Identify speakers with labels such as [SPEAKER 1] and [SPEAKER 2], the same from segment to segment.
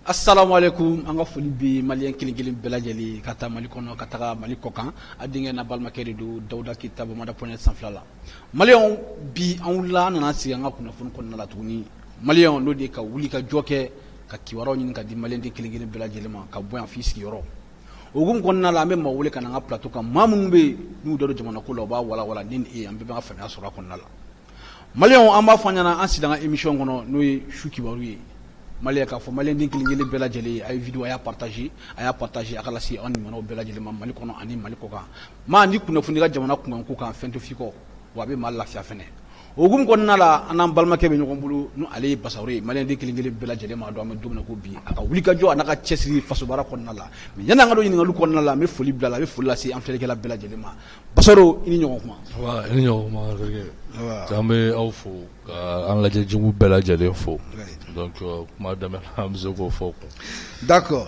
[SPEAKER 1] Assalamu alaikum anga foli bi malien kilingilin belajeli kata malikono kataka malikokan adinge na balmakeri du Dawuda Kitabu mada ponet sanflala malien bi anwula nana si anga kuna fun konna la tuguni malien no de ka wuli ka joke ka kiwaro nyin ka di malien de kilingilin belajeli ma ka boyan fiski yoro ogum konna la me mawule kana nga plateau kan mamun be nu do jamana ko lo ba wala nin e ambe ba fanya sura konna la malien amba fanyana ansidanga émission kono no shuki baruye Malien ka fo malien din kilingeli bela jeli ay vidéo aya partager akala si on mano bela jeli ma mali kono ani mali ko ka ma ni kuna funiga jamana kungan ko kan fento fiko wa be mal lafiya fene ogum ko nala anam balma kebe nyoko bulu no ali basawre malien din kilingeli bela jeli ma do am dum na ko bi aka wuli ka jo anaka chesri faso bara ko nala mi yana ngado ni ngalu ko nala me foli bla me foli la si am fele kala bela jeli ma basaro ini nyoko kuma
[SPEAKER 2] wa ini nyoko ma rege jambe au fo an la jimu bela jeli fo donc madame Hamza go fo
[SPEAKER 1] d'accord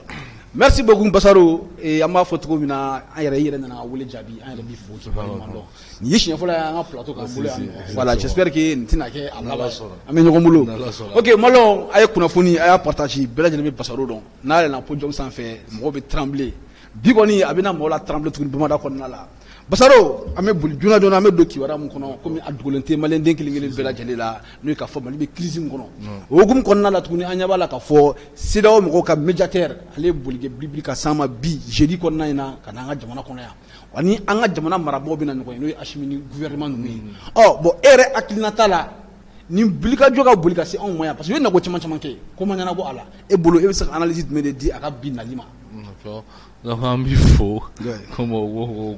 [SPEAKER 1] merci beaucoup Basaro et ama foto mina ayere na wule jabi ayere bi fo ki mando ni yishi fola nga plateau ka bulu voilà j'espère que ntina ke Allah ame nyoko mulo OK malo ay kuna foni ay partage bela jene Basaro don na le na podium sans fait mo be trembler bi boni abina mo la trembler tout bi ma da ko na la Basaro ame bul juna jona ame doki wara mun kono comme adugolente malen den kilingeli bela jalela no ka fo mali be crise mun kono ogum konna la tuguni anya bala ka fo sidaw mo ka médiateur ale bulge biblika sama bi jeudi konna ina kana nga jamana kono ya wani anga jamana marabo bi na no no ashimini gouvernement no oh bo ere aklinatala ni bulika joga bulika c'est un moyen parce que na go chama ke ko manyana bo ala e bolo e sa analyse me de di aka bi na lima
[SPEAKER 2] donc il faut comme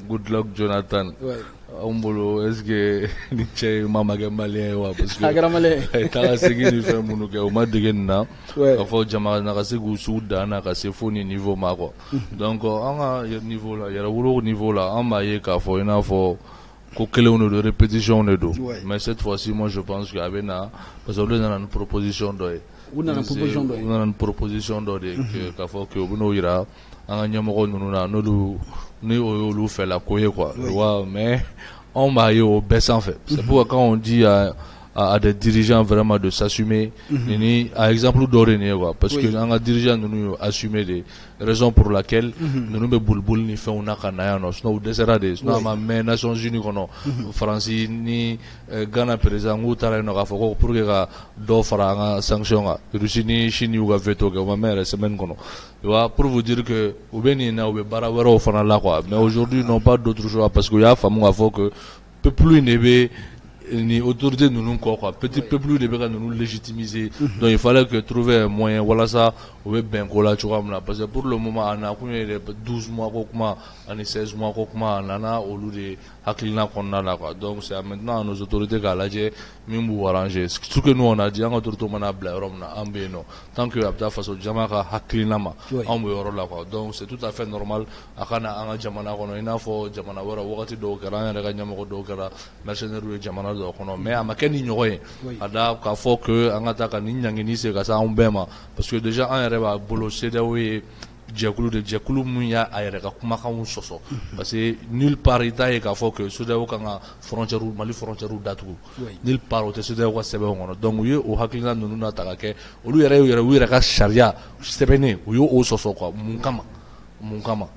[SPEAKER 2] good luck Jonathan ombolo est-ce que ni che mama ke malien wa parce que
[SPEAKER 1] agara malien
[SPEAKER 2] ta sigi ni fe munu ke o ma degenna ka fo jama na ka segu suda na ka se foni niveau mako donc anga niveau la ya wuro niveau la amba ye ka fo ina fo ko kele ono de répétition ne do mais cette fois-ci moi je pense que abena parce que on a une proposition de une proposition de que ka fo que obuno ira anga nyamogo nununa nolu ni olu fait la koye quoi ouais, mais on va y au baisse en fait c'est pourquoi quand on dit à des dirigeants vraiment de s'assumer ni à exemple d'origine quoi parce que un dirigeant nous assumer des raisons pour laquelle nous nous bulbul ni fait on a kana no snow desirade snow ma mais Nations Unies kono France ni Ghana président ngutara no ka foko pour que do fara sanction Russie ni Chine uga veto ga ma mère semaine kono pour vous dire que ou beni na ou barawero fana là quoi mais aujourd'hui non pas d'autre choix parce que ya famu a faut que peuple nebe ni autorité nous quoi petit peu plus de béga nous légitimiser donc il fallait que trouver un moyen voilà ça ou ben kola tu vois parce que pour le moment on a 12 mois comment on 16 mois comment on a au lieu de haklina qu'on a là quoi donc c'est maintenant à nos autorités qu'à l'âge même arranger ce que nous on a dit en autorité on a blé romna ambeno tant que abda face au jamaka haklina ma on veut là quoi donc c'est tout à fait normal akana anga jamana kono ina fo jamana wara wakati do kara nga nyamako do kara mercenaire jamana mais à ma keni nyoye ada ka fo que angata ka ni nyangi ni se ka sa umbema parce que déjà un reba bolo cédé oui jɛkulu mun y'a a yɛrɛ ka kumakanw sɔsɔ parce que nulle part i t'a ye k'a fɔ que CEDEAO kan ka Mali frontière datugu nulle part o tɛ CEDEAO ka sɛbɛnw kɔnɔ donc u ye o hakilina ninnu na ta ka kɛ olu yɛrɛ u yɛrɛ ka sariya sɛbɛnnen u y'o sɔsɔ quoi mun kama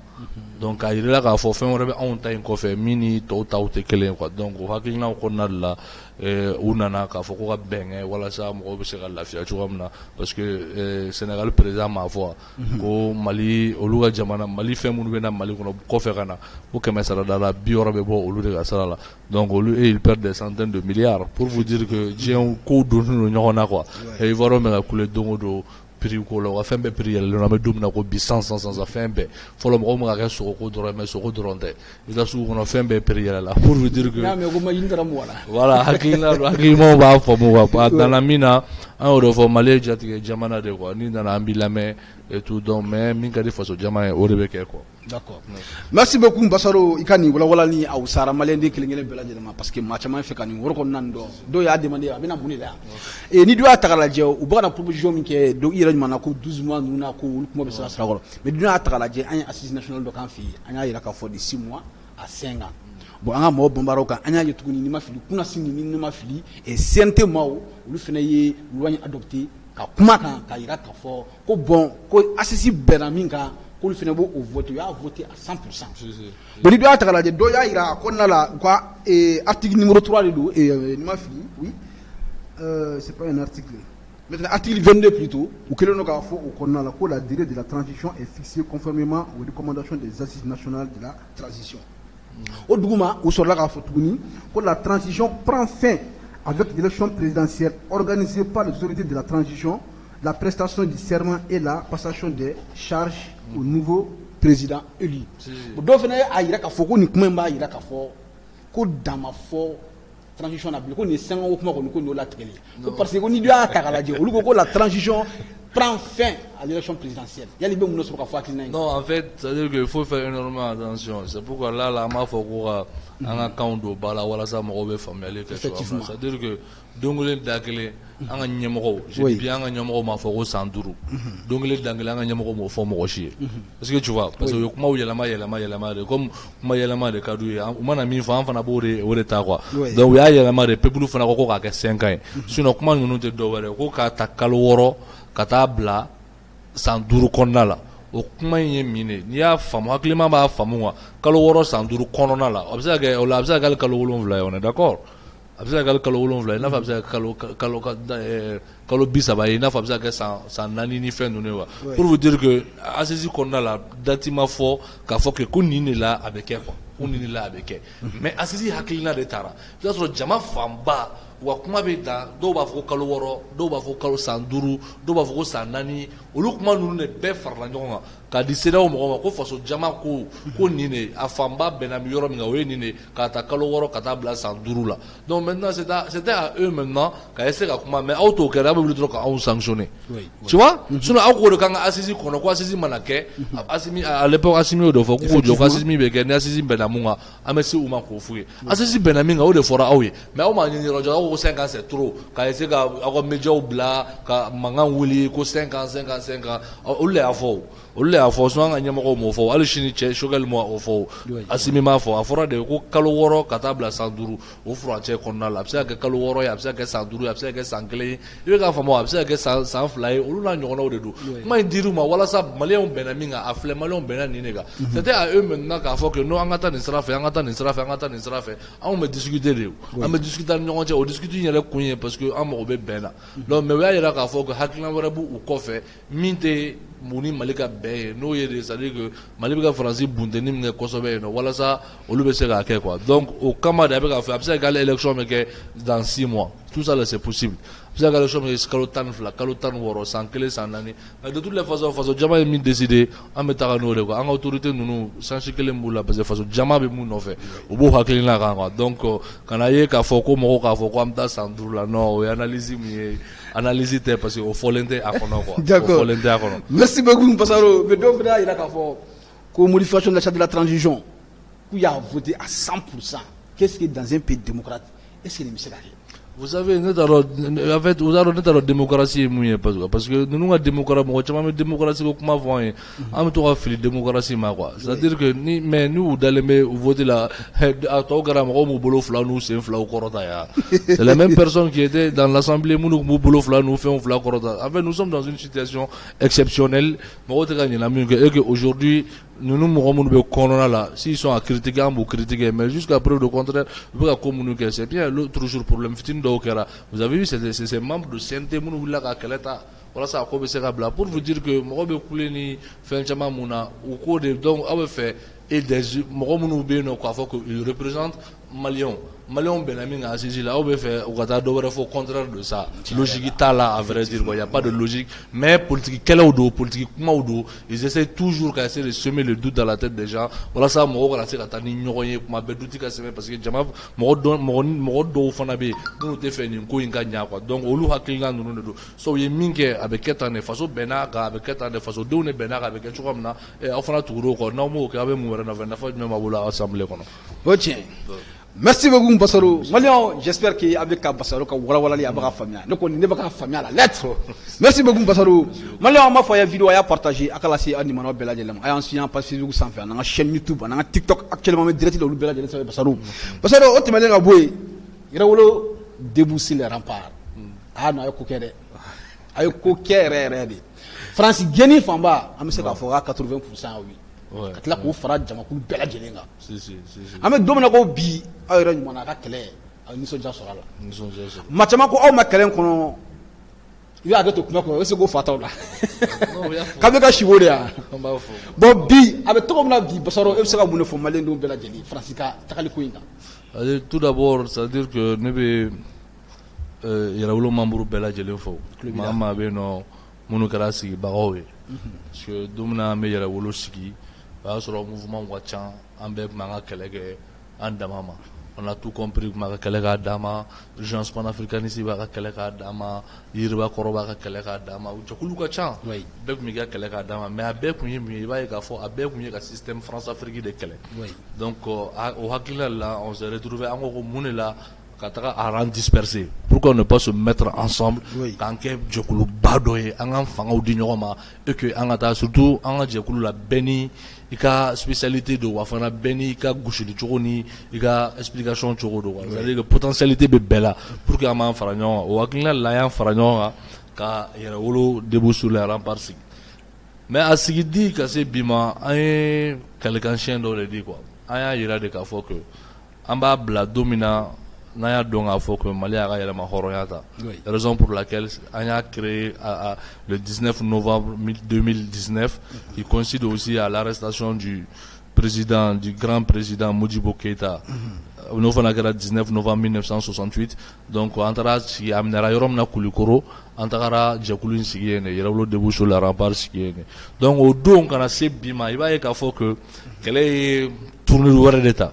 [SPEAKER 2] donc a yirala k'a fɔ fɛn wɛrɛ bɛ anw ta in kɔfɛ min ni tɔw taw tɛ kelen ye quoi donc o hakilinaw kɔnɔna de la u nana k'a fɔ ko ka bɛn walasa mɔgɔw bɛ se ka lafiya cogoya min na parce que Sénégal président m'a fɔ ko Mali olu ka jamana Mali fɛn minnu bɛ na Mali kɔnɔ kɔfɛ ka na ko 100 sarada la 60 bɛ bɔ olu de ka sara la donc olu ils perdent des centaines de milliards pour vous dire que diɲɛ kow donnen don ɲɔgɔn na quoi et Ivoire bɛ ka kule don o don prix ko la wa fɛn bɛɛ prix yɛlɛlen an bɛ don min na ko bi 100 fɛn bɛɛ fɔlɔ mɔgɔw ma ka kɛ sogoko dɔrɔn mais sogo dɔrɔn tɛ i ka sugu kɔnɔ fɛn bɛɛ prix yɛlɛla pour vous dire que voilà hakilimaw b'a faamu quoi a danna min na an y'o de fɔ Mali ye jatigɛ jamana de quoi ni nana an b'i lamɛn et tout donc mais min ka di faso jama ye o de bɛ kɛ quoi.
[SPEAKER 1] D'accord. Merci beaucoup Basaro i ka nin walawalani aw sara malien de kelen-kelen bɛɛ lajɛlen ma parce que maa caman fɛ ka nin woro kɔnɔna dɔn dɔw y'a demandé a bɛna mun de la yan ni dɔ y'a ta k'a lajɛ u bɛ ka na proposition min kɛ dɔw i yɛrɛ ɲuman na ko 12 mois ninnu na ko olu kuma bɛ se ka sira kɔrɔ mais dɔ y'a ta k'a lajɛ an ye assise nationale dɔ k'an fɛ yen an y'a jira k'a fɔ de 6 mois à 5 ans bon an ka mɔgɔw bɔnbaraw kan an y'a ye tuguni ni ma fili kunasini ni ma fili CNT maaw olu fana ye loi in adopté ka kuma kan ka jira k'a fɔ ko bon ko assise bɛnna min kan k'olu fana b'o voté u y'a voté à 100%. bon ni dɔ y'a ta k'a lajɛ dɔ y'a jira a kɔnɔna la u ka article numéro 3 de don ni ma fili oui c'est pas un article. Maintenant, article 22 plutôt, où que l'on a fait au Kona, la durée de la transition est fixée conformément aux recommandations des assises nationales de la transition. Au Douma, où sur la Rafotouni, la transition prend fin avec l'élection présidentielle organisée par les autorités de la transition, la prestation du serment et la passation des charges au nouveau président élu. Donc, il y a un transition na ko ni sengo ko kuma ko no la tigeli parce que ni dia ta kala je olu ko la transition prend fin à l'élection présidentielle yali be muno so ka fati na
[SPEAKER 2] non en fait ça veut dire qu'il faut faire énormément attention c'est pourquoi là ma fo ko an ka kan do bala wala sa mo be famille que ça veut dire que dongole dakele an ka nyemɔgɔw je dis bien an ka nyemɔgɔw ma fo ko 105 dongole dakele an ka nyemɔgɔw mo fo mo chi parce que tu vois parce que kuma yɛlɛma de comme kuma yɛlɛma de ka du ye u mana min fɔ an fana b'o de ta quoi donc u y'a yɛlɛma de peuple fana ko k'a kɛ 5 ans ye sinon kuma ninnu tɛ dɔ wɛrɛ ko k'a ta kalo 6 ka taa bila san 5 kɔnɔna la o kuma in ye min ye n'i y'a faamu hakilima b'a faamu wa kalo 6 san 5 kɔnɔna la a bɛ se ka kɛ o la a bɛ se ka kɛ kalo 7 ye on est d'accord a bɛ se ka kɛ kalo 7 i n'a fɔ a bɛ se ka kɛ kalo 30 ye i n'a fɔ a bɛ se ka kɛ san 4 ni fɛn ninnu ye wa pour vous dire que assise kɔnɔna la date ma fɔ k'a fɔ que ko nin de la a bɛ kɛ quoi ko nin de la a bɛ kɛ mais assise hakilina de taara i b'a sɔrɔ jama fanba wa kuma bɛ dan dɔw b'a fɔ ko kalo 6 dɔw b'a fɔ ko kalo san 5 dɔw b'a fɔ ko san 4 olu kuma ninnu de bɛɛ farala ɲɔgɔn kan k'a di CEDEAO mɔgɔw ma ko faso jama ko nin de a fanba bɛnna yɔrɔ min kan o ye nin de k'a ta kalo 6 ka taa bila san 5 la donc maintenant c'était à eux maintenant ka essayer ka kuma mais aw t'o kɛ aw bɛ wuli dɔrɔn k'aw sanctionner tu vois sinon aw k'o de kan ka assise kɔnɔ ko assise mana kɛ à l'époque assise y'o de fɔ k'u k'o jɔ ko assise bɛ kɛ ni assise bɛnna mun kan an bɛ se u ma k'o f'u ye assise bɛnna min kan o de fɔra aw ye mais aw m'a ɲini yɔrɔ aw ko 5 ans c'est trop k'a essayer ka aw ka médiaw bila ka mankan wuli ko 5 ans olu de y'a fɔ olu de y'a fɔ sinon an ka ɲɛmɔgɔw m'o fɔ hali sini cɛ Choguel ma o fɔ Assimi m'a fɔ a fɔra de ko kalo 6 ka taa bila san 5 o furancɛ kɔnɔna la a bɛ se ka kɛ kalo 6 ye a bɛ se ka kɛ san 5 ye a bɛ se ka kɛ san 1 ye i bɛ k'a faamu a bɛ se ka kɛ san 2 ye olu n'a ɲɔgɔnnaw de don kuma in dir'u ma walasa maliyɛnw bɛnna min kan a filɛ maliyɛnw bɛnna nin de kan c'était à eux maintenant k'a fɔ que non an ka taa nin sira fɛ an ka taa nin sira fɛ an ka taa nin sira fɛ anw bɛ discuter de an bɛ discuter ni ɲɔgɔn cɛ o discuter in yɛrɛ kun ye parce que an mago bɛ bɛn na donc mais u y'a jira k'a fɔ que hakilina wɛrɛ b'u kɔfɛ min tɛ mun ni Mali ka bɛn ye n'o ye de c'est à dire que Mali bɛ ka Faransi buntenni min kɛ kosɛbɛ yen nɔ walasa olu bɛ se k'a kɛ quoi donc o kama de a bɛ k'a fɔ a bɛ se ka kɛ élection bɛ kɛ dans 6 mois tout ça là c'est possible a bɛ se ka kɛ élection bɛ kɛ kalo 12 kalo 16 san 1 san 4 mais de toutes les façons faso jama ye min décider an bɛ taga n'o de quoi an ka autorité ninnu sansi kelen b'u la parce que faso jama bɛ mun nɔfɛ u b'o hakilina kan quoi donc kana ye k'a fɔ ko mɔgɔw k'a fɔ ko an bɛ taa san 5 la non o ye analyse min ye analyse tɛ parce que o fɔlen tɛ a kɔnɔ quoi
[SPEAKER 1] d'accord
[SPEAKER 2] o fɔlen tɛ a kɔnɔ.
[SPEAKER 1] Merci beaucoup Basaro mais dɔw fana y'a jira k'a fɔ ko modification de la charte de la transition k'u y'a voté à 100% qu'est-ce que dans un pays démocrate est-ce que nin bɛ se ka kɛ.
[SPEAKER 2] Vous savez, en fait, vous avez notre démocratie parce que nous avons démocratie comment voir en tout cas la démocratie c'est-à-dire que mais nous d'aller voter là à Togaram au boulot flan nous c'est flan corota c'est la même personne qui était dans l'assemblée nous boulot flan nous fait un flan corota en fait nous sommes dans une situation exceptionnelle et que aujourd'hui nous nous corona là s'ils sont à critiquer on peut critiquer mais jusqu'à preuve de contraire vous pouvez communiquer c'est bien l'autre jour problème vous avez vu c'est ces membres de CNT voilà ça pour vous dire que moi be kuleni fenchama muna au cours de donc avait fait et des moi quoi faut qu'il représente Malion Benjamin a saisi là, on peut faire au contraire de ça. Logique est là, à vrai dire, il n'y a pas de logique. Mais politique, quel est politique, ils essaient toujours de semer le doute dans la tête des gens. Voilà ça, moi, c'est quand ignoré, ma douter parce que Jamab, moi, fanabe, nous te fait une coïngania quoi. Donc, au lieu de nous, so y minke avec quelqu'un façon Benaga, avec quelqu'un de façon d'où ne Benaga avec quelqu'un comme ça, et enfin tout quoi. Non, moi, qui avait mouru dans 20 fois, même à vouloir assembler quoi.
[SPEAKER 1] Tiens. Merci beaucoup Bassaro. Malion, j'espère qu'avec Bassaro ka wala ya baka famia. Donc on ne baka famia la lettre. Merci beaucoup Bassaro. Malion ma fois vidéo ya partager akala si animano bela jelam. Ay ancien page Facebook sans faire na chaîne YouTube, na TikTok actuellement me direct le bela jelam sur Bassaro. Bassaro o temele nga boy. Ira wolo débousser les remparts. Ah na ko kéré. Ay ko kéré rédé. France geni famba am se ka fora 80% oui. Katla ko fara jamakulu bela jelenga si ame domina ko bi ayra nyumana ka kele ni so jasora la machama ko aw ma kelen kono ya to kuma ko ese go fataw la kabe ka shiwore ya bon bi abe to na bi basaro e se ka mune fo malendo bela jeli francika takali ko inga
[SPEAKER 2] tout d'abord ça veut dire que nebe yara wulo mamburu bela jeli fo mama be no munu karasi baowe parce que domina me yara wulo sigi sur le mouvement Wachan, on a tout compris que Dama, l'urgence panafricaniste va Dama, Yirba Koroba Dama, Jakulu Kachan, Bek Miga Dama, mais à Bek il va y avoir un système France-Afrique de Kele. Donc, au Hakila là, on s'est retrouvé en Romune là. À rendre dispersé. Pourquoi ne pas se mettre ensemble quand Jakulu Badoye, en Fangou d'Ignorama, et que en surtout en Jakulu la Beni, il y a spécialité de Wafana Beni, il y a Gouche de Choroni, il y a explication de Choro. C'est-à-dire que potentialité de Bella, pour qu'il y ait un faragnon, ou Akina Layan faragnon, car il y a un debout sur les remparts. Mais à ce qu'il dit que c'est Bima, il y a quelqu'un chien dans le dit quoi. Il y a des cas que, en bas, la domina, Naya donc a fait que Mali a gagné la Horoyata. Raison pour laquelle on a créé le 19 novembre 2019, qui coïncide aussi à l'arrestation du grand président Modibo Keïta. Nous avons le 19 novembre 1968. Donc, Antara qui a amené à Yorom na Kulikoro, Antara Djakulin Sigiene, Yerolo de sur la rempart Sigiene. Donc, au dos, on a ces bima, il va y avoir que quelle est tourner le voir d'État.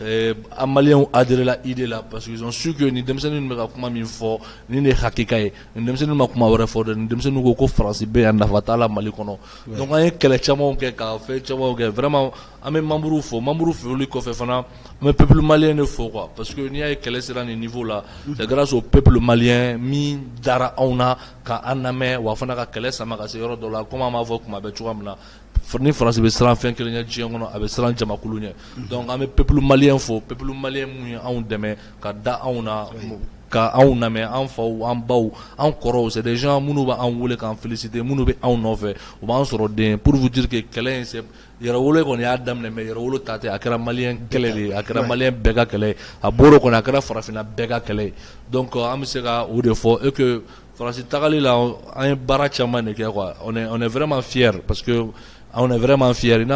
[SPEAKER 2] Les Maliens ont adhéré à l'idée là parce qu'ils ont su que ni demsenu ne mera kuma min fort ni ne hakikaye ni demsenu ma kuma wara fort ni demsenu ko France be anda fatala Mali kono donc ay kele chamo ke ka fait chamo ke vraiment ame mambrou fo lui ko fait fana mais peuple malien ne faut quoi parce que ni ay kele sera ni niveau là c'est grâce au peuple malien mi dara ona ka aname wa fana ka kele sama ka se yoro dollar comment ma vo kuma be chuamna ni France be sran fin que nya djengono abe sran jamakulu nya donc ame peuple malien mu en demain ka da auna ka auna me en fo en baw en koro c'est des gens munu ba en wole kan féliciter munu be en nove o ba soro den pour vous dire que kelen c'est yara wole kon ya dam ne me yara wolo tate akara malien kele de akara malien bega kele aboro kon akara farafina bega kele donc am sera ou de fo et que France tagali là un barachama ne quoi on est vraiment fier parce que on est vraiment fiers.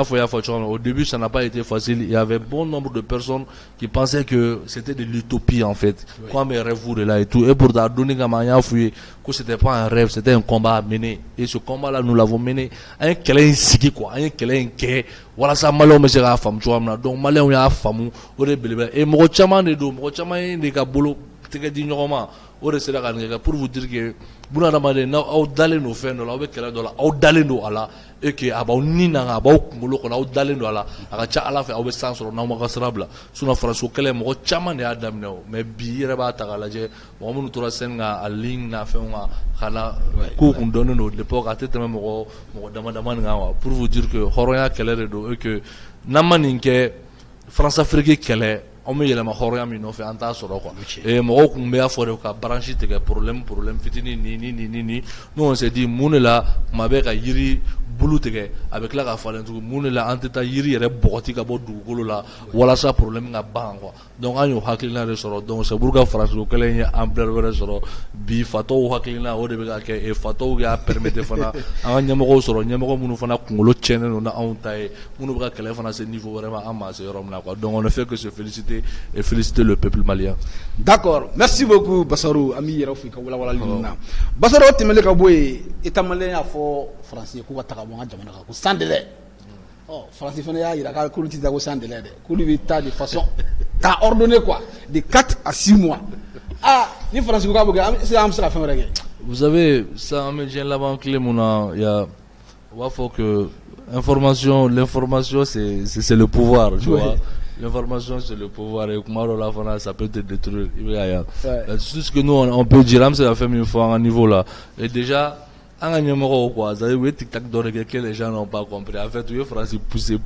[SPEAKER 2] Au début, ça n'a pas été facile. Il y avait bon nombre de personnes qui pensaient que c'était de l'utopie en fait. Comme un rêve de là et tout. Et pour donner à fouiller que c'était pas un rêve, c'était un combat à mener. Et ce combat-là, nous l'avons mené. Un câlin siki quoi, un câlin qui voilà ça malheur mais c'est la femme tu vois. Donc malheur il y a femme. Et moi chama ne do, moi chama ne kabolo. tɛgɛ di ɲɔgɔn ma o de sera ka nin kɛ pour vous dire que bunadamaden n'aw dalen don fɛn dɔ la aw bɛ kɛlɛ dɔ la aw dalen don a la et que a b'aw ni na a b'aw kunkolo kɔnɔ aw dalen don a la a ka ca Ala fɛ aw bɛ san sɔrɔ n'aw ma ka sira bila sinon faransi kɛlɛ mɔgɔ caman de y'a daminɛ o mais bi i yɛrɛ b'a ta k'a lajɛ mɔgɔ minnu tora scène kan a ligne na fɛnw kan ka na kow kun dɔnnen don l'époque a tɛ tɛmɛ mɔgɔ dama dama nin kan pour vous dire que hɔrɔnya kɛlɛ de don et que n'an ma nin kɛ France Afrique kɛlɛ on bɛ yɛlɛma hɔrɔnya min nɔfɛ an t'a sɔrɔ quoi mɔgɔw kun bɛ fɔ de ka branche tigɛ problème fitinin ni nous on s'est dit mun de la kuma bɛ ka yiri bulu tigɛ a bɛ tila ka falen tugun mun de la an tɛ taa yiri yɛrɛ bɔgɔti ka bɔ dugukolo la walasa problème ka ban quoi donc an y'o hakilina de sɔrɔ donc c'est pour que faransi kɛlɛ in ye ampleur wɛrɛ sɔrɔ bi fatɔw hakilina o de bɛ ka kɛ fatɔw y'a permettre fana an ka ɲɛmɔgɔw sɔrɔ ɲɛmɔgɔ minnu fana kunkolo tiɲɛnen don n'anw ta ye minnu bɛ ka kɛlɛ fana se niveau wɛrɛ ma an ma se yɔrɔ min na quoi donc on ne fait que se féliciter et féliciter le peuple malien.
[SPEAKER 1] D'accord, merci beaucoup Bassarou ami yɛrɛ fo ka wala ninnu na Bassarou tɛmɛlen ka bɔ yen État malien y'a fɔ faransi k'u ka taga bɔ an ka jamana kan ko sans délai faransi fana y'a jira k'olu tɛ taa ko sans délai dɛ k'olu bɛ taa de façon k'a ordonné quoi de 4 à 6 mois ni faransi ko k'a bɛ kɛ an bɛ se ka fɛn wɛrɛ kɛ.
[SPEAKER 2] Vous savez ça an bɛ diɲɛ laban tile mun na on va faut que l'information c'est le pouvoir tu vois. L'information c'est le pouvoir et kuma dɔ la fana ça peut te détruire tout ce que nous on peut dire an bɛ se ka fɛn min fɔ an ka niveau là et déjà an ka ɲɛmɔgɔw quoi c'est-à-dire u ye tic tac dɔ de kɛ que les gens n'ont pas compris en fait u ye faransi pousser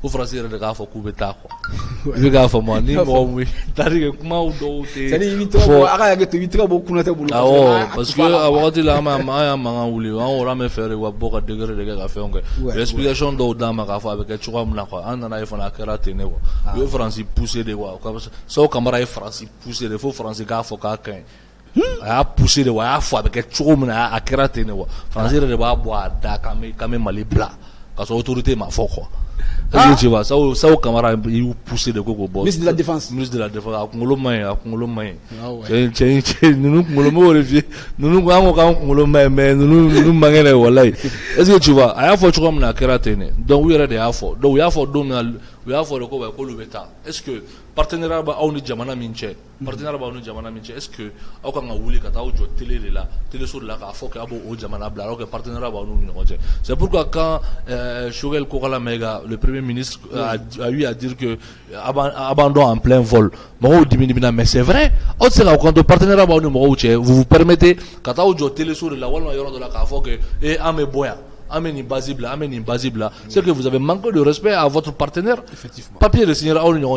[SPEAKER 2] fo faransi yɛrɛ de k'a fɔ k'u bɛ taa quoi i bɛ k'a faamu ni mɔgɔ min c'est-à-dire que kumaw dɔw tɛ
[SPEAKER 1] fɔ a ka hakɛ to i bɛ tɛgɛ bɔ Kunatɛ bolo
[SPEAKER 2] awɔ parce que a wagati la an y'a mankan wuli an wɔrɔ an bɛ fɛɛrɛ wa bɔ ka degré de kɛ ka fɛnw kɛ explication dɔw d'an ma k'a fɔ a bɛ kɛ cogoya min na quoi an nana ye fana a kɛra ten de quoi u ye faransi pousser de quoi Sow Kamara ye faransi pousser de fo faransi k'a fɔ k'a ka ɲi a y'a poussé de wa a y'a fɔ a bɛ kɛ cogo min na a kɛra ten de wa faransi yɛrɛ de b'a bɔ a da k'an bɛ Mali bila ka sɔrɔ autorité ma fɔ quoi tu vois Sow Kamara y'u poussé de ko k'o bɔ
[SPEAKER 1] ministre de la défense
[SPEAKER 2] a kunkolo ma ɲi cɛ ninnu kunkolo ma vérifier ninnu ko an ko k'an kunkolo ma ɲi mais ninnu man kɛnɛ walayi est-ce que tu vois a y'a fɔ cogo min na a kɛra ten de donc u yɛrɛ de y'a fɔ donc u y'a fɔ don min na u y'a fɔ de ko k'olu bɛ taa est-ce que partenariat b'aw ni jamana min cɛ est-ce que aw kan ka wuli ka taa aw jɔ télé de la téléso de la k'a fɔ k'a b'o jamana bila alors que partenariat b'aw ni ɲɔgɔn cɛ c'est pourquoi quand Choguel Kokala Maïga le premier ministre a eu à dire que abandon en plein vol mɔgɔw dimina mais c'est vrai aw tɛ se ka kanto partenariat b'aw ni mɔgɔw cɛ vous vous permettez ka taa aw jɔ téléso de la walima yɔrɔ dɔ la k'a fɔ que an bɛ bɔ yan amenez Basibla, c'est que vous avez manqué de respect à votre partenaire.
[SPEAKER 1] Effectivement.
[SPEAKER 2] Papier de signer à l'Union,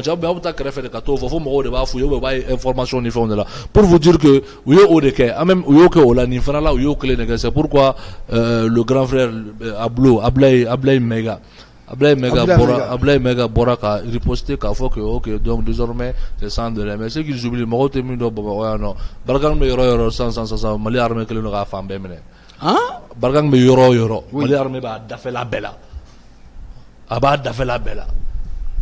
[SPEAKER 2] information là. Pour vous dire que oui, c'est pourquoi le grand frère Ablaye Mega Bora a riposté qu'a fait que ok donc désormais c'est sans délai mais c'est qu'ils oublient Moro Temi do non Bargan me yoro sans Mali armée que le n'a pas fait Bargang me yoro Mali armée ba dafe la bella aba dafe la bella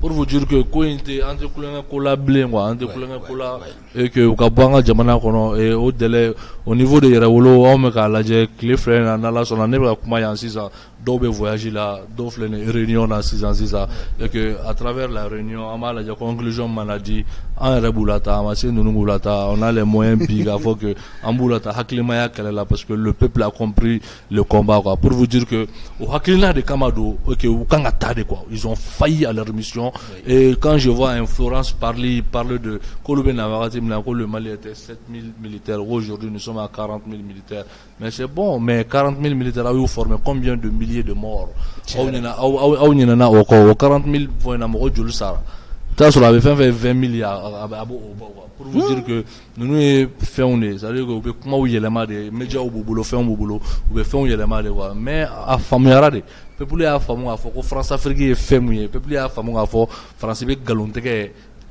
[SPEAKER 2] pour vous dire que cointé entre kulenga kola blengwa entre kulenga kola et que ukabanga jamana kono et au délai au niveau de Yerawolo on me ka laje clé frère na la sona ne ba kuma yan 6 ans do be voyager là do flene réunion na 6 ans et que à travers la réunion ama la conclusion maladie en rebulata amase nunungulata on a les moyens biga faut que ambulata haklimaya kala parce que le peuple a compris le combat quoi pour vous dire que au haklina de Kamado que ukanga tade quoi ils ont failli à leur mission. Et quand je vois un Florence parler de Kolobe Navarati, le Mali était 7000 militaires, aujourd'hui nous sommes à 40 000 militaires. Mais c'est bon, mais 40 000 militaires ont formé combien de milliers de morts? 40 000 ça avait fait 20 milliards pour vous dire que nous faisons c'est-à-dire que comment il y a les médias au boulot fait un boulot ou fait un mais à famille peuple a famille à faut France Afrique est fermé peuple a famille à faut France be galonte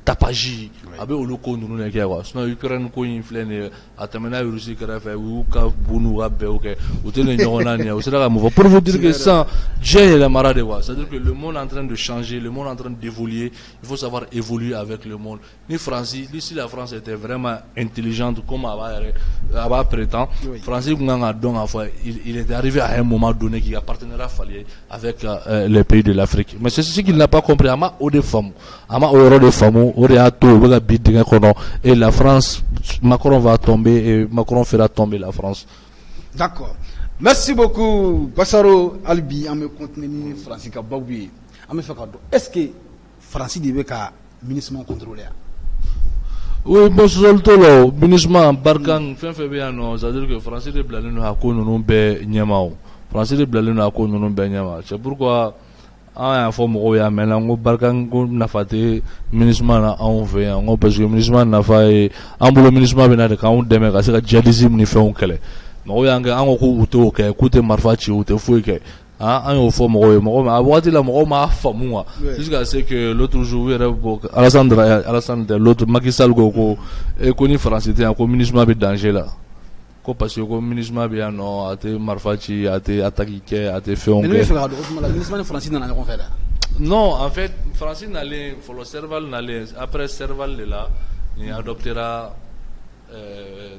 [SPEAKER 2] tapaji abe oloko nunu ne kɛ quoi sinon Ukraine ko in filɛ nin ye a tɛmɛna Russie kɛrɛfɛ u y'u ka bu n'u ka bɛɛw kɛ u tɛ nin ɲɔgɔn na nin ye u sera ka mun fɔ pour vous dire que sans diɲɛ yɛlɛmara de quoi c'est-à-dire que le monde est en train de changer le monde est en train d'évoluer il faut savoir évoluer avec le monde ni France si la France était vraiment intelligente comme elle va prétendre France kun kan ka dɔn k'a fɔ il était arrivé à un moment donné qu'il y a partenariat fallier avec les pays de l'Afrique mais c'est ce qu'il n'a pas compris ama o de faamu ama o yɔrɔ de faamu et la France, Macron va tomber et Macron fera tomber la France.
[SPEAKER 1] D'accord. Merci beaucoup, Bassaro Albi, à me contenir Francis Kaboubi. Est-ce que Francis devait qu'à ministre contrôler?
[SPEAKER 2] Oui, bon, c'est le ministre Barkan, c'est-à-dire que Francis de Blalino a connu non be Niamao. Francis de Blalino a connu non be Niamao. C'est pourquoi a forme roya maintenant Barkan n'a pas été ministre na on fait on parce que ministre n'a pas un boulot ministre bena de quand demain parce que djihadisme ni fait on kele. Roya nga an ko uto ke écoute marfachi uto fouike. Un au fond moi à voir la moi famua jusqu'à ce que l'autre jour Alassane l'autre Macky Sall go et connu français un communisme be danger là ko parce que communisme be non ate marfachi ate attaquer ate fait on
[SPEAKER 1] ministre français dans la conférence.
[SPEAKER 2] Non, en fait français n'allait faut le cerval n'allait après cerval là il adoptera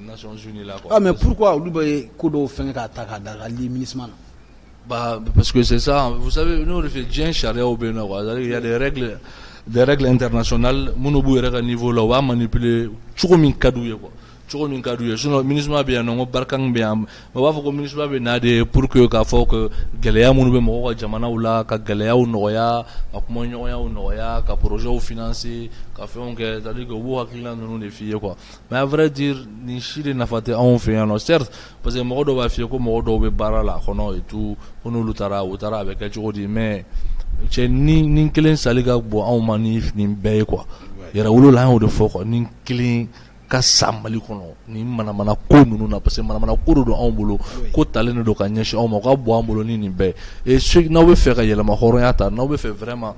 [SPEAKER 2] Nations Unies là quoi.
[SPEAKER 1] Ah mais pourquoi lui kodo fait attaque dans les ministres?
[SPEAKER 2] Bah, parce que c'est ça, vous savez, nous, on charia au Bénin, il y a des règles internationales, mon niveau là, on va manipuler, tout min kadouye, quoi. Tout min kadouye. Sinon, le ministre m'a bien, non, barkang bien, mais on va faire que le ministre m'a bien, pour que, qu'à faut que, galéa, mon be jamana ou là, qu'à galéa ou noya, qu'à moyen ou noya, qu'à projet ou financier, qu'à fait on que, c'est-à-dire que, vous, à client, nous, les filles, quoi. Mais à vrai dire, ni chili n'a fait, on fait, non, certes, parce que moi, doit faire comme moi, doit barra là, et tout, on nous l'utara, avec quelque chose, mais, c'est ni clean saliga, bon, on manif, ni bé, quoi. Il y a un là, on de fort, ni clean, ka samali kono ni mana ko nunu na parce mana ko do on bolo ko talene do ka nyeshi on ka bo on bolo ni be et ce na we faire yela ma horon yata na we faire vraiment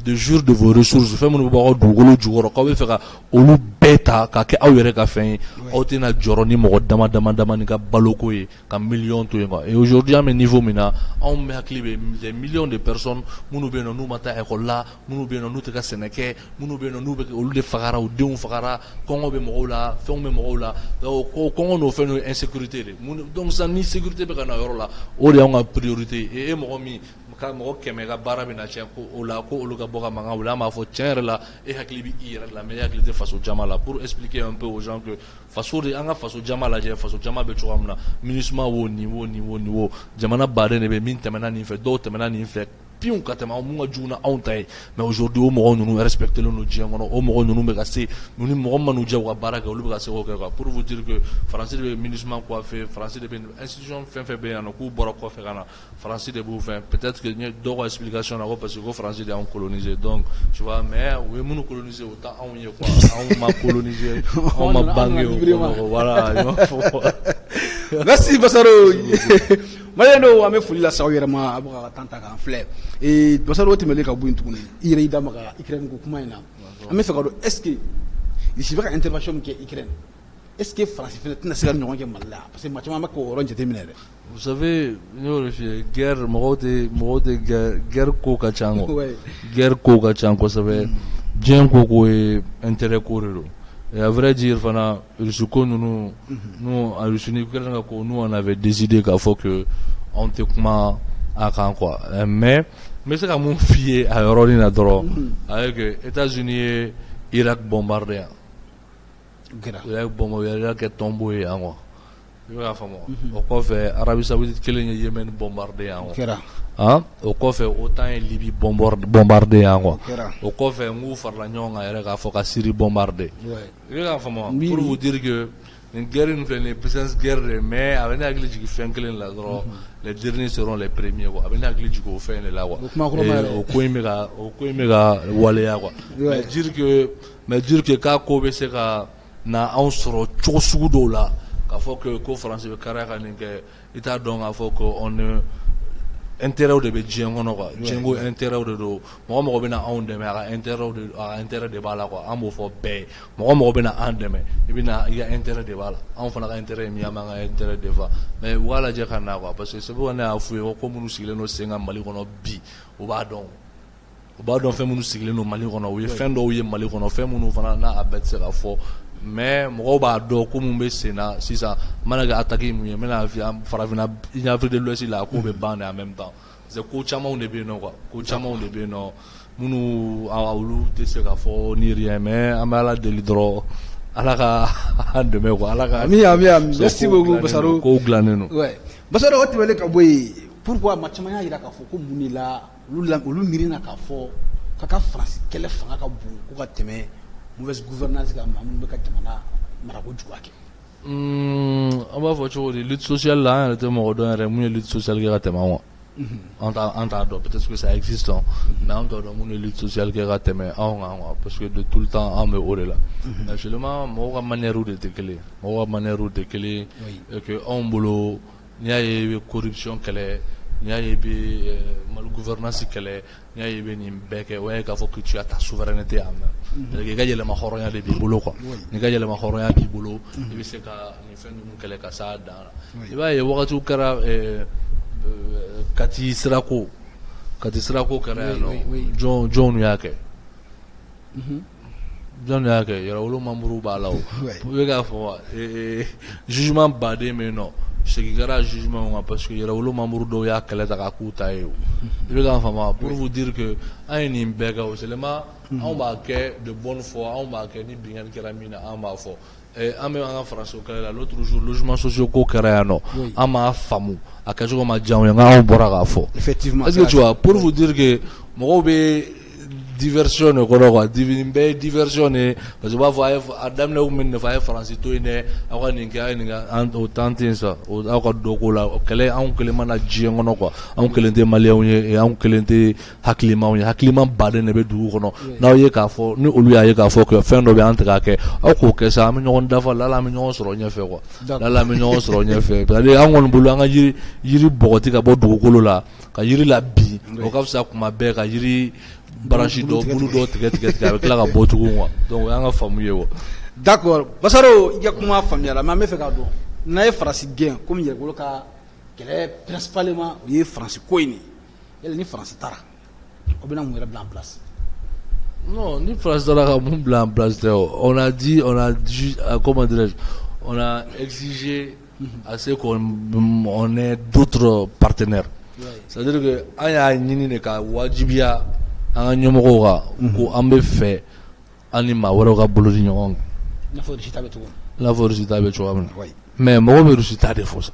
[SPEAKER 2] de jour de vos ressources fait mon ba do golo jugoro ka we faire olu beta ka ke awere ka fin autina joroni mo dama ni ka baloko e ka million to et aujourd'hui à mes niveau mina on met à cliver des millions de personnes munu be no mata e ko la munu be no te ka seneke munu be no be olu de fagara ou de on fagara kongo be mo la fe on me mo la kongo no fait no insécurité donc ça ni sécurité be kana yoro la o de on a priorité et mo mi ka mo kemega barabe na chen ko ola ko oluga boga manga ola ma fo chen la et haklibi ira la meilleure qualité face au jamala pour expliquer un peu aux gens que face au anga face au jamala je face au jama be chuamna ministre wo niveau jamana bare ne be min temana ni fait d'autres temana ni fait pion katema mo juna ontai mais aujourd'hui au mo nous respecter le no django au mo nous be gasser nous mo manu jawa baraka olu be gasser pour vous dire que français de ministre quoi fait français de institution fait bien ko bora ko fait kana français de vous fait peut-être que d'autres explications là parce que français de on colonisé donc tu vois mais oui nous coloniser autant on y quoi on m'a colonisé on m'a bangé voilà
[SPEAKER 1] merci Bassaro Mayeno ame fuli la sawirama abuka tanta ka fleur et Bassaro timele ka buin tukuni ire ida maka Ukraine ko kuma ina ame fe ka do est-ce que il suffit que intervention ke Ukraine est-ce que France fait na sera nyon ke malla parce que match ma ko ron jete minere
[SPEAKER 2] vous savez nous guerre morote guerre ko ka chango guerre ko ka chango ça veut bien ko intérêt ko relo. Et à vrai dire, nous, à nous, on avait décidé qu'il faut que on te comment à quoi. Mais c'est comme mon fille à Eurolina Doro, avec États-Unis, Irak bombardé. Irak bombardé, Irak est tombé en moi. Au coffre, Arabie Saoudite, Yémen bombardé en moi. Hein? Au coffre, autant Libye bombardé en moi. Au coffre, nous faisons la Syrie bombardée. Pour vous dire que une guerre, une puissance guerre, mais avec la Grèce qui fait les derniers seront les premiers. Avec la Grèce qui fait là, au Kouimega, Waléa. Mais dire que quand Kobe sera na on sera tout là. Il faut que le français de Caracas est à donc il faut qu'on intérêt de Django Django intérêt de moi moi bien on demain intérêt de bala quoi on faut payer moi moi bien on demain et bien il y a intérêt de bala on fait intérêt mi amanga intérêt de va mais voilà je kana quoi parce que c'est pour on a foué comme nous sigler nos 5 mali kono bi o ba donc fait nous sigler nos mali kono oui fin do oui mali kono fait nous fana na abet sera fort mais mɔgɔw b'a dɔn ko mun bɛ sen na sisan mana kɛ attaque mun ye n bɛna farafina Afrique de l'Ouest la ko bɛ ban de en même temps parce que ko camanw de bɛ yen nɔ quoi ko camanw de bɛ yen nɔ munu olu tɛ se k'a fɔ ni rien mais an bɛ Ala deli dɔrɔn Ala ka an dɛmɛ quoi Ala ka
[SPEAKER 1] merci beaucoup Basaro
[SPEAKER 2] ko dilannen don
[SPEAKER 1] ouais Basaro o tɛmɛlen ka bɔ yen pourquoi maa caman y'a jira k'a fɔ ko mun de la olu miirina k'a fɔ k'a ka France kɛlɛ fanga ka bon ko ka tɛmɛ mauvaise gouvernance kan maa minnu bɛ ka jamana marako juguya kɛ
[SPEAKER 2] an b'a fɔ cogo di lutte sociale la an yɛrɛ tɛ mɔgɔ dɔn yɛrɛ mun ye lutte sociale kɛ ka tɛmɛ an kan an t'a dɔn peut-être que ça existe mais an t'a dɔn mun ye lutte sociale kɛ ka tɛmɛ anw kan quoi parce que de tout le temps an bɛ o de la mais seulement mɔgɔw ka manière de tɛ kelen mɔgɔw ka manière tɛ kelen et que anw bolo n'i y'a ye i bɛ corruption kɛlɛ n'i y'a ye i bɛ malgouvernance kɛlɛ n'i y'a ye i bɛ nin bɛɛ kɛ o y'a ye k'a fɔ que tu as ta souveraineté en main i ka yɛlɛma hɔrɔnya de b'i bolo quoi n'i ka yɛlɛma hɔrɔnya b'i bolo i bɛ se ka nin fɛn ninnu kɛlɛ ka s'a dan na i b'a ye wagatiw kɛra Kati Sirako kɛra yan nɔ jɔnw y'a kɛ jɔn y'a kɛ yɛrɛwolo membre b'a la o i bɛ k'a fɔ jugement baden bɛ yen nɔ segin kɛra jugement kan parce que yɛrɛwolo membre dɔw y'a kɛlɛ ta k'a k'u ta ye o i bɛ k'a faamu pour vous dire que an ye nin bɛɛ kɛ o seulement anw b'a kɛ de bonne foi anw b'a kɛ ni bingani kɛra min na an b'a fɔ an bɛ an ka faransi kɛlɛ la l'autre jour logement sociaux ko kɛra yan nɔ an m'a faamu a kɛcogo ma diya anw ye nka anw bɔra k'a fɔ
[SPEAKER 1] effectivement
[SPEAKER 2] est-ce que tu vois pour vous dire que mɔgɔw bɛ diversion de kɔnɔ quoi nin bɛɛ ye diversion de parce que u b'a fɔ a daminɛ kun bɛ nin de fɔ a ye faransi to yen dɛ aw ka nin kɛ a ye nin kɛ o temps tɛ yen sa aw ka dɔ k'o la kɛlɛ anw kelen mana diɲɛ kɔnɔ quoi anw kelen tɛ maliyɛnw ye anw kelen tɛ hakilimaw ye hakilima baden de bɛ dugu kɔnɔ n'aw ye k'a fɔ ni olu y'a ye k'a fɔ que fɛn dɔ bɛ an tɛ k'a kɛ aw k'o kɛ sa an bɛ ɲɔgɔn dafa la an bɛ ɲɔgɔn sɔrɔ ɲɛfɛ quoi la an bɛ ɲɔgɔn sɔrɔ ɲɛfɛ parce que an kɔni bolo an ka yiri bɔgɔti ka bɔ dugukolo la ka yiri la bin o ka fisa kuma bɛɛ ka yiri branche dɔ bulu dɔ tigɛ a bɛ tila ka bɔ tugun quoi donc o y'an ka faamu ye wa
[SPEAKER 1] d'accord Basaro i ka kuma faamuyara mais an bɛ fɛ k'a dɔn n'a ye faransi gɛn komi yɛrɛwolo ka kɛlɛ principalement o ye faransi ko in de yala ni faransi taara o bɛna mun yɛrɛ bila en place
[SPEAKER 2] non ni faransi taara ka mun bila en place tɛ on a dit comment dirais-je on a exigé à ce qu'on ait d'autres partenaires c'est-à-dire que an y'a ɲini de ka wajibiya an ka ɲɛmɔgɔw kan ko an bɛ fɛ an ni maa wɛrɛw ka bolo di ɲɔgɔn kan
[SPEAKER 1] i n'a fɔ Russie ta bɛ cogo
[SPEAKER 2] min na mais mɔgɔ bɛ Russie ta de fɔ sa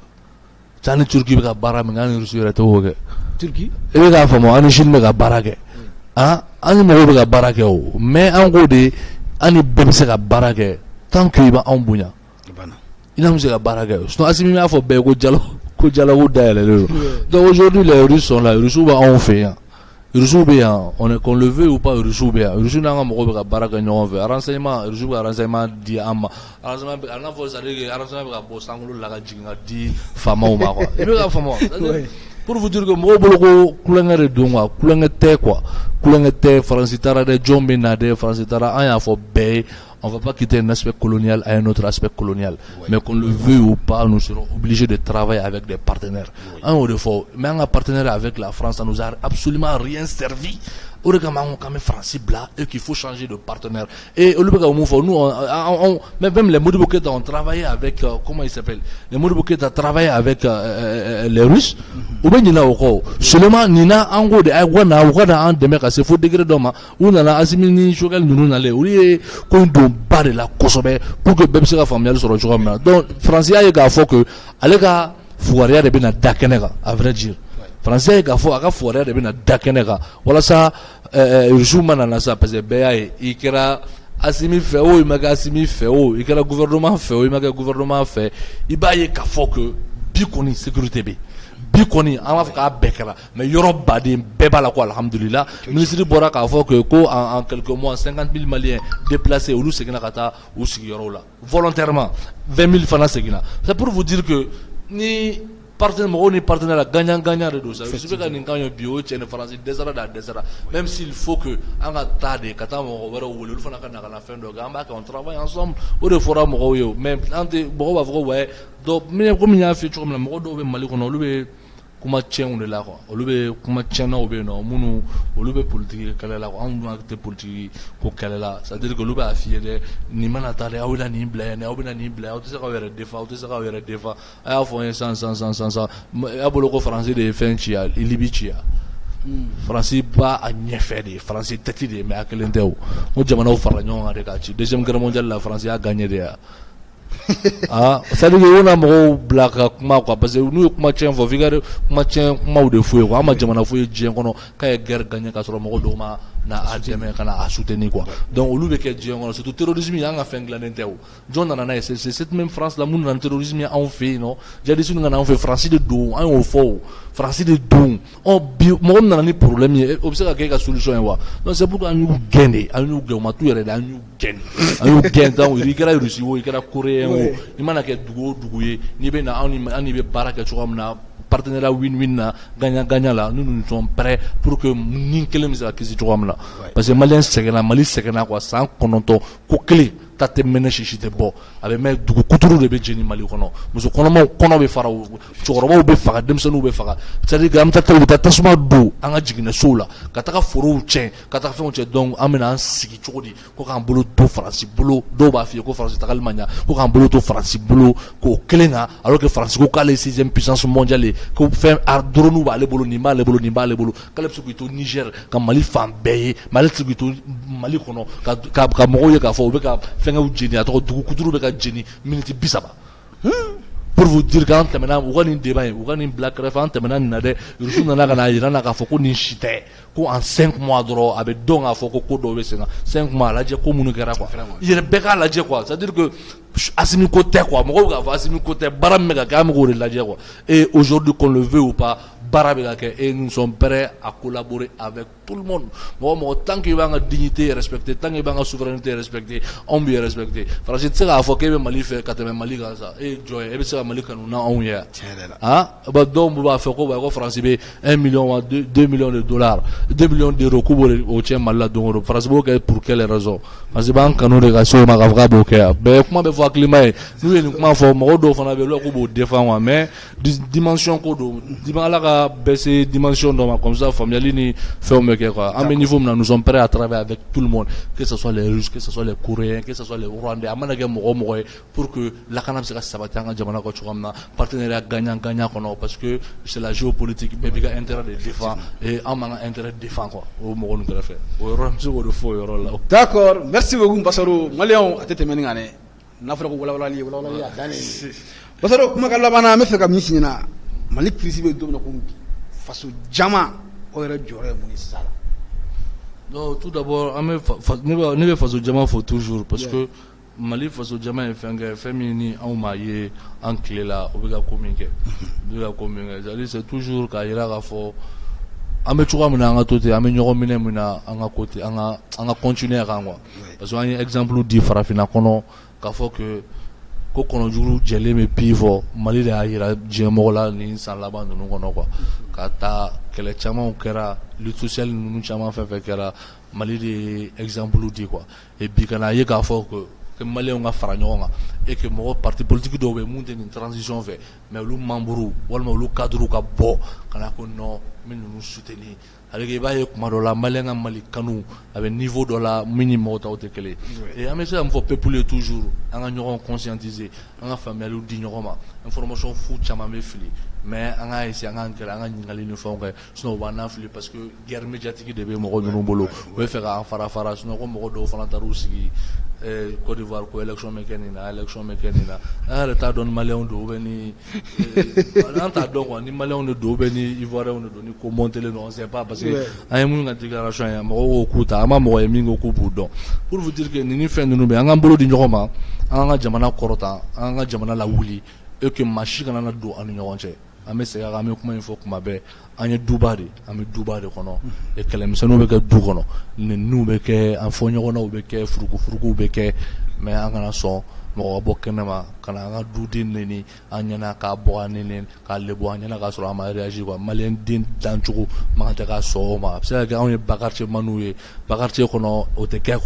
[SPEAKER 2] ca ni Turki bɛ ka baara min kɛ an ni Russie yɛrɛ tɛ k'o kɛ
[SPEAKER 1] Turki
[SPEAKER 2] i bɛ k'a faamu an ni Chine bɛ ka baara kɛ an ni mɔgɔw bɛ ka baara kɛ o mais an ko de an ni bɛɛ bɛ se ka baara kɛ tant que i b'anw bonya i n'a bɛ se ka baara kɛ sinon Asimi y'a fɔ bɛɛ ko jalago dayɛlɛlen don donc aujourd'hui les Russes sont là Russes b'anw fɛ yan Russes bɛ yan qu'on le veuille ou pas Russes bɛ yan Russes n'an ka mɔgɔw bɛ ka baara kɛ ɲɔgɔn fɛ renseignement Russes bɛ ka renseignement di an ma renseignement a n'a fɔ c'est-à-dire que renseignement bɛ ka bɔ sankolo la ka jigin ka di faamaw ma quoi i bɛ ka faamu pour vous dire que mɔgɔw bolo ko kulonkɛ de don quoi kulonkɛ tɛ quoi kulonkɛ tɛ faransi taara dɛ jɔn bɛ na dɛ faransi taara an y'a fɔ bɛɛ ye on ne va pas quitter un aspect colonial à un autre aspect colonial. Mais qu'on le veuille ou pas, nous serons obligés de travailler avec des partenaires. Mais un partenaire avec la France, ça nous a absolument rien servi. Au regard quand même France blanc et qu'il faut changer de partenaire. Et au lieu nous, même les Modibouketa ont travaillé avec comment il s'appelle? Les Modibouketa ont travaillé avec les Russes. Ou bien Nina Oko. Seulement Nina Ango de Aguana Ouada en demeure à ce faux degré d'homme. Ou n'a assimilé Chogal nous n'allait. Ou est qu'on doit barrer la Kosobe pour que Bemsera familial soit rejoint. Donc France a eu qu'à faut que Alega Fouaria de Bena Dakenega, à vrai dire. Français ka fɔ a ka fɔriya de bɛna da kɛnɛ kan walasa Russie mana na sa parce que bɛɛ y'a ye i kɛra Asimi fɛ o i ma kɛ Asimi fɛ o i kɛra gouvernement fɛ o i ma kɛ gouvernement fɛ i b'a ye k'a fɔ que bi kɔni sécurité bɛ bi kɔni an b'a fɔ k'a bɛɛ kɛra mais yɔrɔ baden bɛɛ b'a la ko alhamdulillah ministre bɔra k'a fɔ que ko en quelques mois 50 000 Maliens déplacés olu seginna ka taa u sigiyɔrɔw la volontairement 20 000 fana seginna c'est pour vous dire que ni partenaire mɔgɔw ni partenaire gagnant de don sa Russie bɛ ka nin kan ye bi o cɛ ni faransi dɛsɛra da dɛsɛra même s'il faut que an ka taa de ka taa mɔgɔ wɛrɛw wele olu fana ka na ka na fɛn dɔ kɛ an b'a kɛ on travaille ensemble o de fɔra mɔgɔw ye o mais an tɛ mɔgɔw b'a fɔ ko ouais donc komi n y'a f'i ye cogo min na mɔgɔ dɔw bɛ Mali kɔnɔ olu bɛ kuma tiɲɛw de la quoi olu bɛ kuma tiɲɛnaw bɛ yen nɔ minnu olu bɛ politiki kɛlɛ la quoi anw dun tɛ politiki ko kɛlɛ la c'est à dire que olu b'a f'i ye dɛ nin mana taa dɛ aw bɛna nin bila yan dɛ aw bɛna nin bila yan aw tɛ se k'aw yɛrɛ défend aw tɛ se k'aw yɛrɛ défend a y'a fɔ n ye san a bolo ko faransi de ye fɛn ci yan Libi ci yan France ba a ɲɛfɛ de France tête de mais a kelen tɛ o jamanaw farala ɲɔgɔn kan de k'a ci deuxième guerre mondiale la France y'a gagné de ya c'est-à-dire que on a mɔgɔw bila ka kuma quoi parce que n'u ye kuma tiɲɛ fɔ f'i ka kuma tiɲɛ kumaw de f'u ye quoi an ma jamana foyi diɲɛ kɔnɔ k'a ye guerre gagné k'a sɔrɔ mɔgɔ dɔw ma na a dɛmɛ ka na a soutenir quoi donc olu bɛ kɛ diɲɛ kɔnɔ surtout terrorisme y'an ka fɛn dilannen tɛ o jɔn nana n'a ye c'est cette même France la mun nana terrorisme ye anw fɛ yen nɔ djihadistes nana anw fɛ France de don an y'o fɔ o France de don bi mɔgɔ min nana ni problème ye o bɛ se ka kɛ e ka solution ye wa donc c'est pourquoi an y'u gɛn de an y'u gɛn u ma t'u yɛrɛ de an y'u gɛn donc i kɛra Russie o i kɛra Coréen o i mana kɛ dugu o dugu ye n'i bɛ na an ni bɛ baara kɛ cogoya min na partenariat win-win na gagnant la nous sommes prêts pour que ni kelen bɛ se ka kisi cogoya min na parce que Malien sɛgɛnna Mali sɛgɛnna quoi san 9 ko kelen ta tɛ mɛnɛ sisi tɛ bɔ a bɛ mɛn dugu kuturu de bɛ jeni Mali kɔnɔ muso kɔnɔmaw kɔnɔ bɛ fara cɛkɔrɔbaw bɛ faga denmisɛnninw bɛ faga c'est-à-dire que an bɛ taa tasuma don an ka jiginɛsow la ka taga forow tiɲɛ ka taga fɛnw tiɲɛ donc an bɛna an sigi cogo di ko k'an bolo to Faransi bolo dɔw b'a f'i ye ko Faransi tagali man ɲa ko k'an bolo to Faransi bolo k'o kelen kan alors que Faransi ko k'ale 6e puissance mondiale ye ko fɛn drone b'ale bolo nin b'ale bolo nin b'ale bolo k'ale bɛ se k'i to Niger ka Mali fan bɛɛ ye mais ale tɛ se k'i to Mali kɔnɔ ka mɔgɔw ye k'a fɔ u bɛ ka fɛngɛw jeni a tɔgɔ dugu kuturu bɛ ka jeni minute 30 pour vous dire qu'an tɛmɛna u ka nin débat ye u ka nin bila kɛrɛfɛ an tɛmɛna nin na dɛ Russie nana ka na yira na k'a fɔ ko nin si tɛ ko en 5 mois dɔrɔn a bɛ dɔn k'a fɔ ko dɔw bɛ sen kan 5 mois a lajɛ ko minnu kɛra quoi yɛrɛ bɛɛ k'a lajɛ quoi c'est à dire que Assimi ko tɛ quoi mɔgɔw k'a fɔ Assimi ko tɛ baara min bɛ ka kɛ an bɛ k'o de lajɛ quoi et aujourd'hui qu'on le veut ou pas baara bɛ ka kɛ et nous sommes prêts à collaborer avec tout le monde mɔgɔ tant que i b'an ka dignité respecter tant que i b'an ka souveraineté respecter anw b'i respecter Faransi tɛ se k'a fɔ k'e bɛ Mali fɛ ka tɛmɛ Mali kan sa e jɔn ye e bɛ se ka Mali kanu n'anw ye ba dɔw b'a fɛ ko Faransi bɛ 1 million wa 2 millions de dollars 2 millions d'euros k'u b'o tiɲɛ Mali la don o don Faransi b'o kɛ pour quelle raison Faransi b'an kanu de ka se o ma k'a fɔ k'a b'o kɛ yan mais kuma bɛ fɔ hakilima ye n'u ye nin kuma fɔ mɔgɔ dɔw fana bɛ yen olu k'u b'o défend wa mais dimension ko don Ala ka baisser dimension dɔ ma comme ça faamuyali ni fɛnw bɛ kɛ quoi an bɛ niveau min na nous sommes prêts à travailler avec tout le monde que ce soit les Russes que ce soit les Coréens que ce soit les Rwandais a mana kɛ mɔgɔ ye pour que lakana bɛ se ka sabati an ka jamana kɔ cogoya min na partenariat gagnant kɔnɔ parce que c'est la géopolitique bɛɛ b'i ka intérêt de défend et an m'an ka intérêt défend quoi o mɔgɔ ninnu kɛrɛfɛ o yɔrɔ an bɛ se k'o de fɔ o yɔrɔ la.
[SPEAKER 1] D'accord merci beaucoup Basaro Maliyɛnw a tɛ tɛmɛ nin kan dɛ n'a fɔra ko walawalali a dannen Basaro kumakan laban an bɛ fɛ ka min f'i ɲɛna Mali crise bɛ don min na ko faso jama o yɛrɛ jɔyɔrɔ ye mun ye sisan
[SPEAKER 2] non tout d'abord ne bɛ faso jama fɔ toujours parce que Mali faso jama ye fɛn kɛ fɛn min ni anw m'a ye an tile la o bɛ ka ko min kɛ c'est-à-dire c'est toujours k'a yira k'a fɔ an bɛ cogoya min na an ka to ten an bɛ ɲɔgɔn minɛ min na an ka côté an ka continuer kan quoi parce que an ye exemple di farafinna kɔnɔ k'a fɔ que ko kɔnɔjuru jɛlen bɛ bi fɔ Mali de y'a yira diɲɛmɔgɔ la nin san laban ninnu kɔnɔ quoi ka taa kɛlɛ camanw kɛra lutte sociale ninnu caman fɛn fɛn kɛra Mali de ye exemple di quoi et bi ka na ye k'a fɔ que Maliyɛnw ka fara ɲɔgɔn kan et que mɔgɔ parti politique dɔw bɛ mun tɛ nin transition fɛ mais olu membres walima olu cadres ka bɔ ka na ko non n bɛ ninnu soutenir avec i b'a ye kuma dɔ la Maliyɛn ka Mali kanu a bɛ niveau dɔ la min ni mɔgɔ tɔw tɛ kelen et an bɛ se ka mun fɔ peuple ye toujours an ka ɲɔgɔn conscientiser an ka faamuyaliw di ɲɔgɔn ma information fu caman bɛ fili mais an ka essayer an ka gɛrɛ an ka ɲininkali ni fɛnw kɛ sinon u b'an fili parce que guerre médiatique de bɛ mɔgɔ ninnu bolo u bɛ fɛ k'an fara sinon ko mɔgɔ dɔw fana taar'u sigi Côte d'Ivoire ko élection bɛ kɛ nin na élection bɛ kɛ nin na an yɛrɛ t'a dɔn ni Maliyɛnw don ou bien ni an t'a dɔn quoi ni Maliyɛnw de don ou bien ni Ivoiriens de don ni ko montelen don on sait pas parce que an ye minnu ka déclaration ye mɔgɔw ko k'u ta an ma mɔgɔ ye min ko k'u b'u dɔn pour vous dire que nin fɛn ninnu bɛ an k'an bolo di ɲɔgɔn ma an ka jamana kɔrɔta an ka jamana lawuli et que maa si kana na don an ni ɲɔgɔn cɛ an bɛ segin an bɛ kuma in fɔ kuma bɛɛ an ye duba de kɔnɔ et kɛlɛmisɛnninw bɛ kɛ du kɔnɔ nɛniw bɛ kɛ an fɔ ɲɔgɔnnaw bɛ kɛ furugufuruguw bɛ kɛ mais an kana sɔn mɔgɔ ka bɔ kɛnɛma ka na an ka duden nɛni an ɲɛna k'a bɔ an nɛni k'a lebu an ɲɛna k'a sɔrɔ an ma réagir quoi Maliyɛn den dancogo man kan tɛ k'a sɔn o ma a bɛ se ka kɛ anw ye Bakarice maniw ye Bakarice kɔnɔ o tɛ kɛ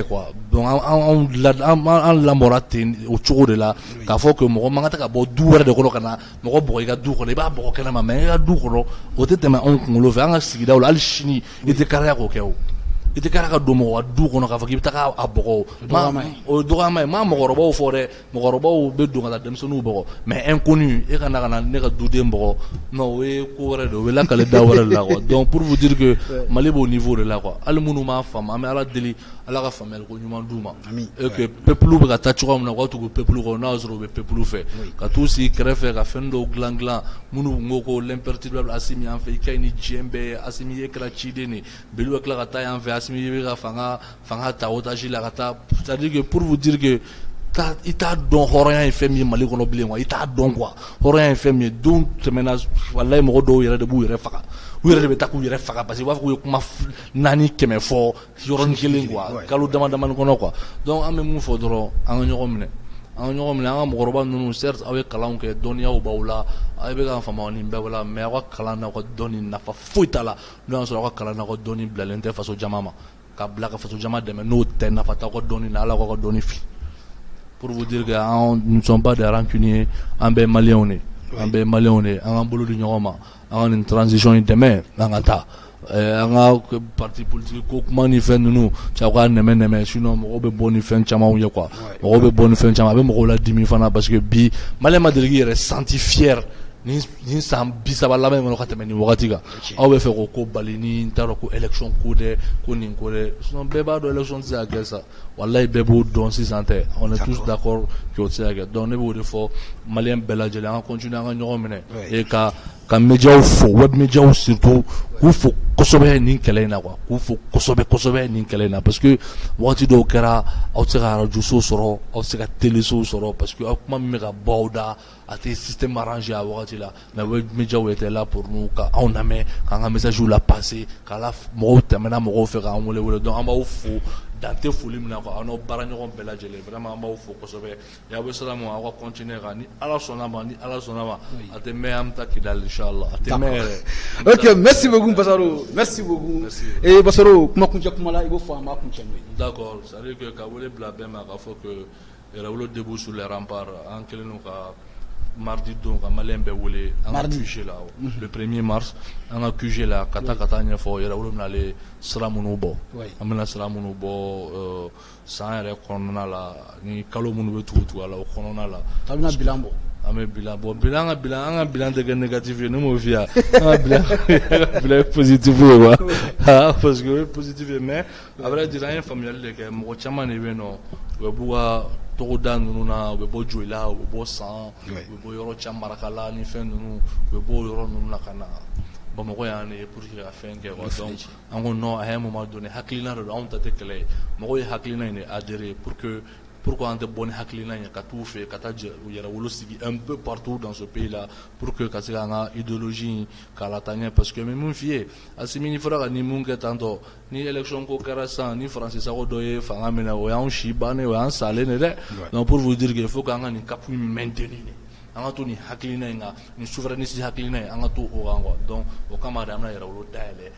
[SPEAKER 2] quoi donc an lamɔra ten o cogo de la k'a fɔ que mɔgɔ man kan tɛ ka bɔ du wɛrɛ de kɔnɔ ka na mɔgɔ bɔgɔ i ka du kɔnɔ i b'a bɔgɔ kɛnɛma mais i ka du kɔnɔ o tɛ tɛmɛ anw kunkolo fɛ an ka sigidaw la hali sini i tɛ kariya k'o kɛ o ite kara ka do mo wadu kono ka faki bitaka abogo o dogama ma mo gorobo fore mo gorobo be do ngala dem sonu bogo mais inconnu e kana kana ne ka dude mbogo non we ko wara do we la kale da wara la quoi. Donc pour vous dire que Mali au niveau de là quoi al munu ma fama mais ala deli ala ka famel ko nyuma duma et que peuple be ka ta chiko na ko to peuple ko na zoro be peuple fait ka tout si krefe ka fendo glanglan munu ngoko l'imperturbable asimi en fait kayni djembe asimi ekla chideni belu ekla ka ta en fait asimi ka fanga ta otaji la ka ta, c'est-à-dire que pour vous dire que il t'a don horoya en fait mi Mali kono bilen wa il t'a don quoi horoya en fait mi don temena wallahi mo do yere de bu yere faka yere de taku yere faka parce que wa ko kuma nani keme fo yoron kelen quoi kalu dama kono quoi. Donc am mu fo doro an ñogo mine an mo goroba nunu certes awe kalan ke donia o bawla ay be ga fama ni mbewla mais wa kalan na ko doni na fa fuitala no so ko kalan na ko doni blalente faso jamama ka blaka faso jama de no ten na fa ta ko doni na la ko doni fi. Pour vous dire que nous ne sommes pas des rancuniers, en bé Maliens, en boulot de Nyoma, en une transition demain, en parti politique, comment nous faisons nous, sinon, on va bon faire chama ou quoi, on va bon faire chama, même on l'a dit parce que bi, Malien Madrid est senti fier. Ni sam bisaba la même lokate meni wagatiga aw be fe ko balini ntaro ko election ko de ko nin ko de sinon beba do election ti agesa wallahi bebo don si santé on est tous d'accord que c'est agé donc ne bo de fo malien beladjele en continuer en ñogo mene et ka media fo web media surtout ku fo kosobe nin kelena quoi ku fo kosobe nin kelena parce que wati do kera aw tsara radio so soro aw tsara télé so soro parce que akuma mega bawda ate système arrangé à wati là mais web media était là pour nous ka on a mis quand un message ou la passer ka la mo tamena mo fe ka on wole donc amba fo dante folim na ko ano baranyo beladjele vraiment amba fo kosobe ya be salamu a ko continuer ni ala sonama ate me am ta kidal inchallah ate me.
[SPEAKER 1] OK, merci beaucoup Basaro, merci beaucoup. Et Basaro kuma kunja kuma la ibo fo ama kunja no.
[SPEAKER 2] D'accord, ça veut dire que ka wole blabe ma ka fo que il a voulu debout sur les remparts en kelenu ka mardi donc à Malembe wole en QG là le 1er mars en QG là kata nya fo yera wolo na le sramunu bo amena sramunu bo sans re konona la ni kalo munu be tutu ala konona la
[SPEAKER 1] tabina bilambo
[SPEAKER 2] ame bilan de négatif ne mo via bilan positif quoi parce que positif mais après dire rien familial de que mo chama ne beno we buwa to dan nuna we bo joila we bo san we bo yoro chamara kala ni fen nunu we bo yoro nunu kana bamako yani pour que la fin que donc on no à un moment donné haklina do on tate kele mo haklina ne adhérer pour que pourquoi on te bonne haklina ya ka tout fait kata yara wolo sigi un peu partout dans ce pays là pour que kasika nga idéologie kala tanya parce que même fier asimi ni fera ni munga tanto ni élection ko karasa ni français ça ko doye fanga mena o yan shibane o yan sale ne de donc pour vous dire qu'il faut qu'on ni kapu maintenir anga to ni haklina nga ni souveraineté haklina anga to o rango donc o kamada na yara wolo dale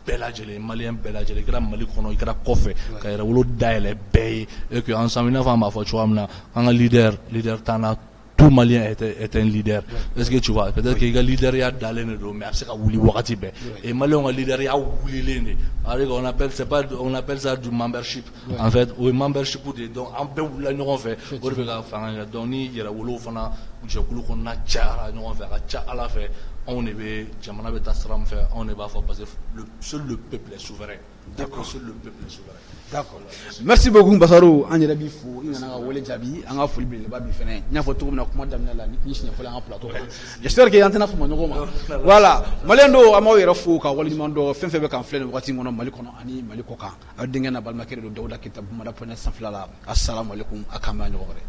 [SPEAKER 2] beladjele malien beladjele gra mali kono ikra kofe ka yara wolo dale bay et que ensemble na fa ma fo chouamna anga leader tana tout malien est un leader est-ce que tu vois peut-être que le leader ya dalene do mais c'est ka wuli wakati be et malien on leader ya wuli lene on appelle ça du membership en fait ou membership donc on peut la nous fait pour faire fanga donc ni yara wolo fana je kulu ko na chara nous fait ka cha ala fait on est jamana be tasram fait on est pas fort parce que seul le peuple est souverain. D'accord, seul le peuple est souverain.
[SPEAKER 1] D'accord. Merci beaucoup Basaro an yɛrɛ bi fo I nana ka wele jaabi an ka foli belebeleba bi fɛnɛ n y'a fɔ cogo min na kuma daminɛ la ni siɲɛ fɔlɔ an ka plateau kan j'espère que an tɛna fama ɲɔgɔn ma voilà maliyɛn do an b'aw yɛrɛ fo ka waleɲuman dɔn fɛn fɛn bɛ k'an filɛ nin wagati in kɔnɔ Mali kɔnɔ ani Mali kɔkan aw denkɛ n'a balimakɛ de don Dawuda Keyita Bamada Point net sanfɛla la assalamu alaikum a k'an bɛn ɲɔgɔn wɛrɛ